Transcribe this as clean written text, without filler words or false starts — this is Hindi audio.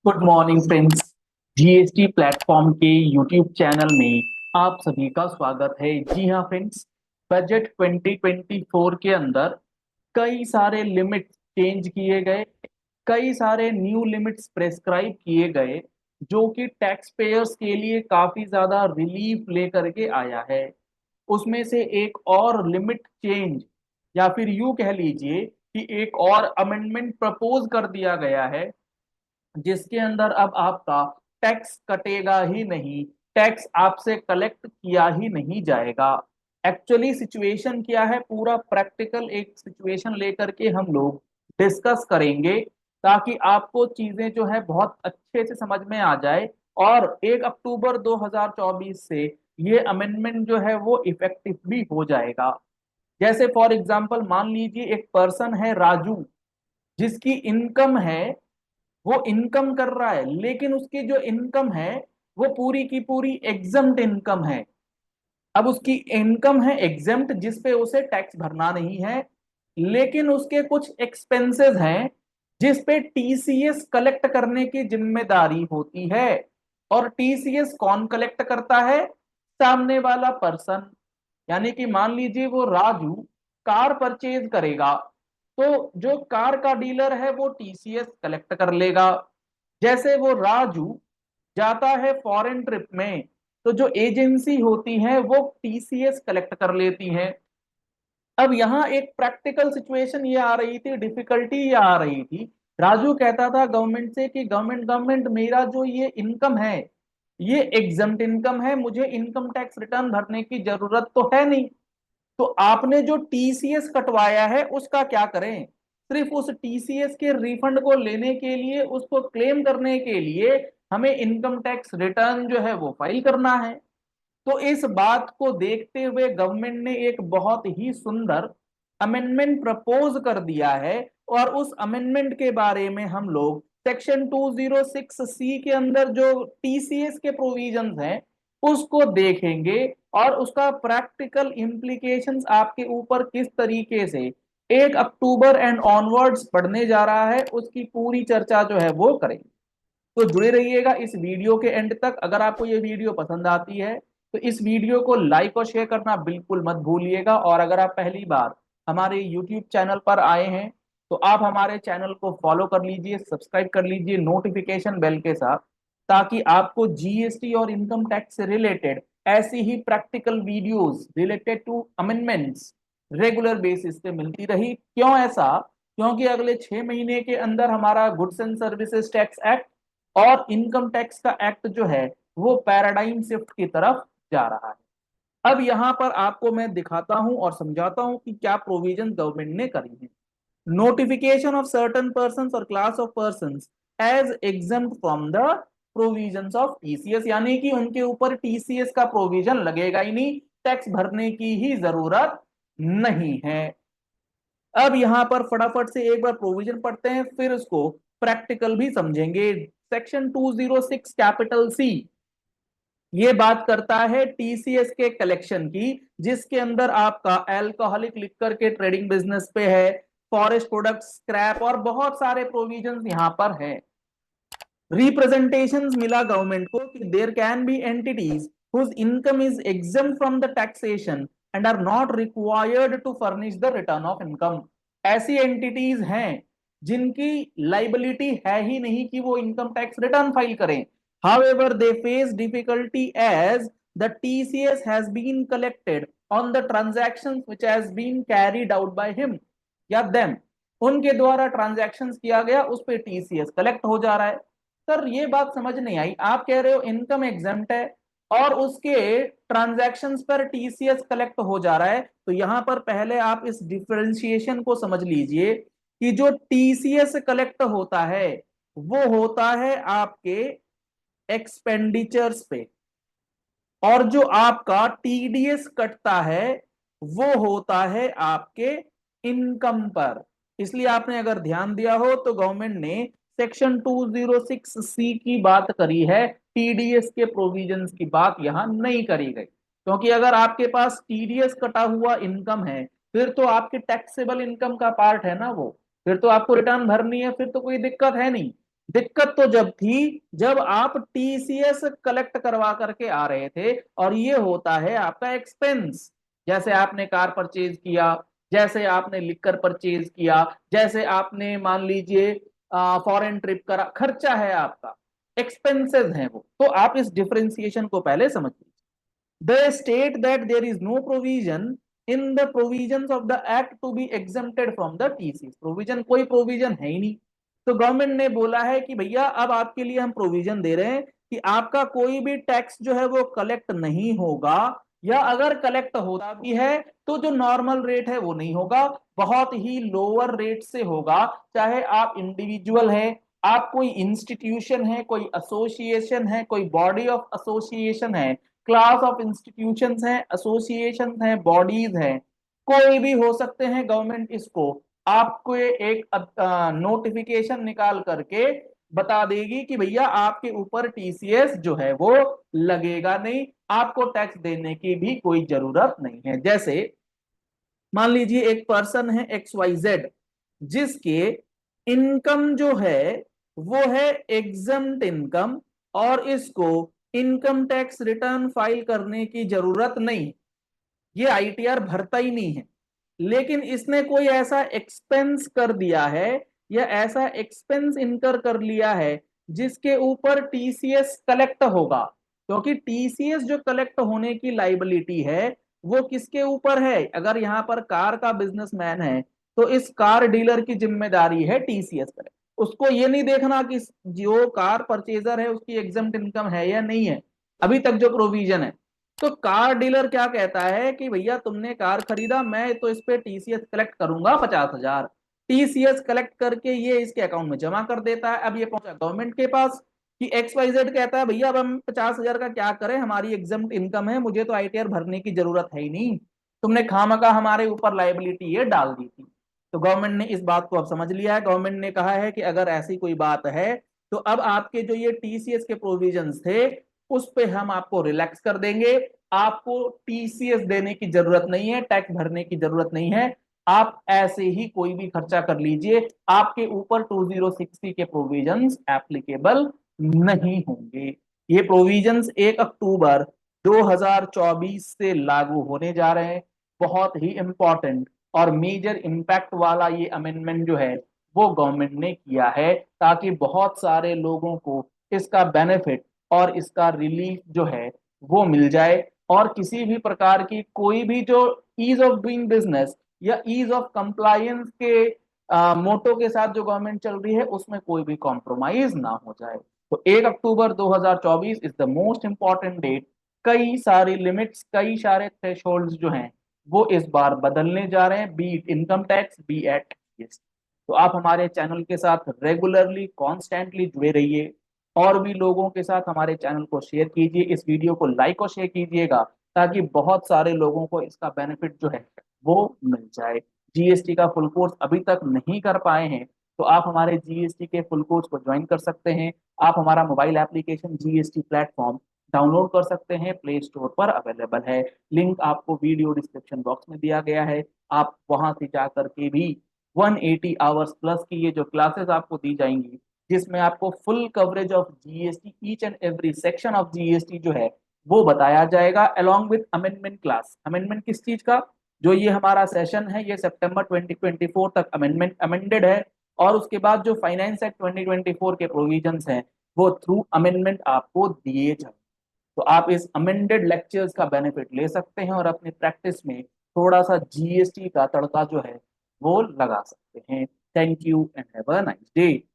Good morning friends. GST platform के यूट्यूब चैनल में आप सभी का स्वागत है। जी हाँ फ्रेंड्स, बजट 2024 के अंदर कई सारे लिमिट्स चेंज किए गए, कई सारे न्यू लिमिट्स प्रेस्क्राइब किए गए, जो कि टैक्स पेयर्स के लिए काफी ज्यादा रिलीफ लेकर के आया है। उसमें से एक और लिमिट चेंज या फिर यूं कह लीजिए कि एक और अमेंडमेंट प्रपोज कर दिया गया है, जिसके अंदर अब आपका टैक्स कटेगा ही नहीं, टैक्स आपसे कलेक्ट किया ही नहीं जाएगा। एक्चुअली सिचुएशन क्या है, पूरा प्रैक्टिकल एक सिचुएशन लेकर के हम लोग डिस्कस करेंगे, ताकि आपको चीजें जो है बहुत अच्छे से समझ में आ जाए। और 1 अक्टूबर 2024 से ये अमेंडमेंट जो है वो इफेक्टिव भी हो जाएगा। जैसे फॉर एग्जांपल मान लीजिए एक पर्सन है राजू, जिसकी इनकम है, वो इनकम कर रहा है, लेकिन उसकी जो इनकम है वो पूरी की पूरी एग्जम्प्ट इनकम है। अब उसकी इनकम है एग्जम्प्ट, जिसपे उसे टैक्स भरना नहीं है, लेकिन उसके कुछ एक्सपेंसेस हैं जिसपे टीसीएस कलेक्ट करने की जिम्मेदारी होती है। और टीसीएस कौन कलेक्ट करता है? सामने वाला पर्सन। यानी कि मान लीजिए वो राजू कार परचेज करेगा, तो जो कार का डीलर है वो टीसीएस कलेक्ट कर लेगा। जैसे वो राजू जाता है फॉरेन ट्रिप में, तो जो एजेंसी होती है वो टीसीएस कलेक्ट कर लेती है। अब यहाँ एक प्रैक्टिकल सिचुएशन ये आ रही थी, डिफिकल्टी ये आ रही थी। राजू कहता था गवर्नमेंट से कि गवर्नमेंट गवर्नमेंट मेरा जो ये इनकम है, ये एग्जम्प्ट इनकम है, मुझे इनकम टैक्स रिटर्न भरने की जरूरत तो है नहीं। तो आपने जो टीसीएस कटवाया है उसका क्या करें? सिर्फ उस टीसीएस के रिफंड को लेने के लिए, उसको क्लेम करने के लिए हमें इनकम टैक्स रिटर्न जो है वो फाइल करना है। तो इस बात को देखते हुए गवर्नमेंट ने एक बहुत ही सुंदर अमेंडमेंट प्रपोज कर दिया है। और उस अमेंडमेंट के बारे में हम लोग सेक्शन 206 सी के अंदर जो टीसीएस के प्रोविजंस हैं उसको देखेंगे, और उसका प्रैक्टिकल इम्प्लीकेशंस आपके ऊपर किस तरीके से 1 अक्टूबर एंड ऑनवर्ड्स पढ़ने जा रहा है, उसकी पूरी चर्चा जो है वो करेंगे। तो जुड़े रहिएगा इस वीडियो के एंड तक। अगर आपको ये वीडियो पसंद आती है तो इस वीडियो को लाइक और शेयर करना बिल्कुल मत भूलिएगा। और अगर आप पहली बार हमारे यूट्यूब चैनल पर आए हैं तो आप हमारे चैनल को फॉलो कर लीजिए, सब्सक्राइब कर लीजिए नोटिफिकेशन बेल के साथ, ताकि आपको जीएसटी और इनकम टैक्स से रिलेटेड ऐसी ही practical videos related to amendments regular basis पे मिलती रही। क्यों ऐसा? क्योंकि अगले 6 महीने के अंदर हमारा goods and services tax act और इनकम टैक्स का एक्ट जो है वो पैराडाइम शिफ्ट की तरफ जा रहा है। अब यहां पर आपको मैं दिखाता हूं और समझाता हूं कि क्या प्रोविजन गवर्नमेंट ने करी है। नोटिफिकेशन ऑफ सर्टेन पर्सन और class of person as exempt from the provisions of TCS, यानी कि उनके ऊपर टीसीएस का प्रोविजन लगेगा ही नहीं, टैक्स भरने की ही जरूरत नहीं है। अब यहां पर फटाफट से एक बार प्रोविजन पढ़ते हैं, फिर उसको प्रैक्टिकल भी समझेंगे। सेक्शन 206 कैपिटल सी ये बात करता है टीसीएस के कलेक्शन की, जिसके अंदर आपका अल्कोहलिक लिकर के ट्रेडिंग बिजनेस पे है, फॉरेस्ट प्रोडक्ट्स, स्क्रैप और बहुत सारे प्रोविजंस यहां पर हैं। रिप्रेजेंटेशंस मिला गवर्नमेंट को कि there can be entities whose income is exempt from the taxation and are not required to furnish the return of income। ऐसी एंटिटीज हैं जिनकी लाइबिलिटी है ही नहीं कि वो इनकम टैक्स रिटर्न फाइल करें। However, they face difficulty as the TCS has been collected on the transactions which has been carried out by him या them। उनके द्वारा ट्रांजैक्शंस किया गया उस पे टीसीएस कलेक्ट हो जा रहा है। सर ये बात समझ नहीं आई, आप कह रहे हो इनकम एग्जेम्प्ट है और उसके ट्रांजैक्शंस पर टीसीएस कलेक्ट हो जा रहा है, तो यहां पर पहले आप इस डिफरेंशिएशन को समझ लीजिए कि जो टीसीएस कलेक्ट होता है वो होता है आपके एक्सपेंडिचर्स पे, और जो आपका टीडीएस कटता है वो होता है आपके इनकम पर। इसलिए आपने अगर ध्यान दिया हो तो गवर्नमेंट ने सेक्शन 206 सी की बात करी है, टीडीएस के प्रोविजंस की बात यहां नहीं करी गई। क्योंकि अगर आपके पास टीडीएस कटा हुआ इनकम है फिर तो आपके टैक्सेबल इनकम का पार्ट है ना वो, फिर तो आपको रिटर्न भरनी है, फिर तो कोई दिक्कत है नहीं। दिक्कत तो जब थी जब आप टीसीएस कलेक्ट करवा करके आ रहे थे, और ये होता है आपका एक्सपेंस। जैसे आपने कार परचेज किया, जैसे आपने लिकर परचेज किया, जैसे आपने मान लीजिए फॉरेन ट्रिप करा, खर्चा है आपका, एक्सपेंसेस हैं वो। तो आप इस डिफरेंशिएशन को पहले समझ लीजिए। They state that there is no provision in the provisions of the act to be exempted from the TCS। Provision, कोई प्रोविजन है ही नहीं। तो गवर्नमेंट ने बोला है कि भैया अब आपके लिए हम प्रोविजन दे रहे हैं कि आपका कोई भी टैक्स जो है वो कलेक्ट नहीं होगा, या अगर कलेक्ट होता भी है तो जो नॉर्मल रेट है वो नहीं होगा, बहुत ही लोअर रेट से होगा। चाहे आप इंडिविजुअल है, आप कोई इंस्टीट्यूशन है, कोई एसोसिएशन है, कोई बॉडी ऑफ एसोसिएशन है, क्लास ऑफ इंस्टीट्यूशंस हैं, एसोसिएशंस हैं, बॉडीज हैं, कोई भी हो सकते हैं। गवर्नमेंट इसको आपको एक नोटिफिकेशन निकाल करके बता देगी कि भैया आपके ऊपर टीसीएस जो है वो लगेगा नहीं, आपको टैक्स देने की भी कोई जरूरत नहीं है। जैसे मान लीजिए एक पर्सन है एक्स वाई जेड, जिसके इनकम जो है वो है एग्जम्प्ट इनकम, और इसको इनकम टैक्स रिटर्न फाइल करने की जरूरत नहीं, ये आईटीआर भरता ही नहीं है। लेकिन इसने कोई ऐसा एक्सपेंस कर दिया है या ऐसा एक्सपेंस इनकर कर लिया है जिसके ऊपर टीसीएस कलेक्ट होगा, क्योंकि टीसीएस जो कलेक्ट होने की लाइबिलिटी है वो किसके ऊपर है। अगर यहां पर कार का बिजनेसमैन है तो इस कार डीलर की जिम्मेदारी है टीसीएस पर। उसको ये नहीं देखना कि जो कार परचेजर है उसकी एग्जम्प्ट इनकम है या नहीं है, अभी तक जो प्रोविजन है। तो कार डीलर क्या कहता है कि भैया तुमने कार खरीदा, मैं तो इस पे टीसीएस कलेक्ट करूंगा 50,000। टीसीएस कलेक्ट करके ये इसके अकाउंट में जमा कर देता है। अब ये पहुंचा गवर्नमेंट के पास कि एक्स वाई जेड कहता है भैया अब हम 50,000 का क्या करें, हमारी एग्जम्प्ट इनकम है, मुझे तो आईटीआर भरने की जरूरत है ही नहीं, तुमने खामखा हमारे ऊपर लाइबिलिटी ये डाल दी थी। तो गवर्नमेंट ने इस बात को अब समझ लिया है। गवर्नमेंट ने कहा है कि अगर ऐसी कोई बात है तो अब आपके जो ये टीसीएस के प्रोविजंस थे उस पे हम आपको रिलैक्स कर देंगे, आपको टीसीएस देने की जरूरत नहीं है, टैक्स भरने की जरूरत नहीं है, आप ऐसे ही कोई भी खर्चा कर लीजिए, आपके ऊपर 2060 के प्रोविजंस एप्लीकेबल नहीं होंगे। ये प्रोविजंस 1 अक्टूबर 2024 से लागू होने जा रहे हैं। बहुत ही इंपॉर्टेंट और मेजर इंपैक्ट वाला ये अमेंडमेंट जो है वो गवर्नमेंट ने किया है, ताकि बहुत सारे लोगों को इसका बेनिफिट और इसका रिलीफ जो है वो मिल जाए, और किसी भी प्रकार की कोई भी जो ईज ऑफ डूइंग बिजनेस या ईज ऑफ कंप्लायंस के मोटो के साथ जो गवर्नमेंट चल रही है उसमें कोई भी कॉम्प्रोमाइज ना हो जाए। तो 1 October 2024 is the most important date. कई सारी लिमिट्स, कई सारे थ्रेशोल्ड्स जो हैं वो इस बार बदलने जा रहे हैं, be it income tax, be it GST. तो आप हमारे चैनल के साथ रेगुलरली कॉन्स्टेंटली जुड़े रहिए, और भी लोगों के साथ हमारे चैनल को शेयर कीजिए, इस वीडियो को लाइक और शेयर कीजिएगा, ताकि बहुत सारे लोगों को इसका बेनिफिट जो है वो मिल जाए। जीएसटी का फुल कोर्स अभी तक नहीं कर पाए हैं तो आप हमारे जीएसटी के फुल कोर्स को ज्वाइन कर सकते हैं। आप हमारा mobile application GST platform download कर सकते हैं, प्ले स्टोर पर अवेलेबल है। लिंक आपको वीडियो डिस्क्रिप्शन बॉक्स में दिया गया है, आप वहां से जाकर के भी 180 आवर्स प्लस की ये जो क्लासेस आपको दी जाएंगी, जिसमें आपको full coverage of GST, each and every section of GST जो है वो बताया जाएगा, along with amendment class. Amendment किस चीज का? जो ये हमारा सेशन है ये सितंबर 2024 तक अमेंडमेंट अमेंडेड है, और उसके बाद जो फाइनेंस एक्ट 2024 के प्रोविजंस हैं वो थ्रू अमेंडमेंट आपको दिए जाए। तो आप इस अमेंडेड लेक्चर्स का बेनिफिट ले सकते हैं और अपनी प्रैक्टिस में थोड़ा सा जीएसटी का तड़का जो है वो लगा सकते हैं। Thank you and have a nice day.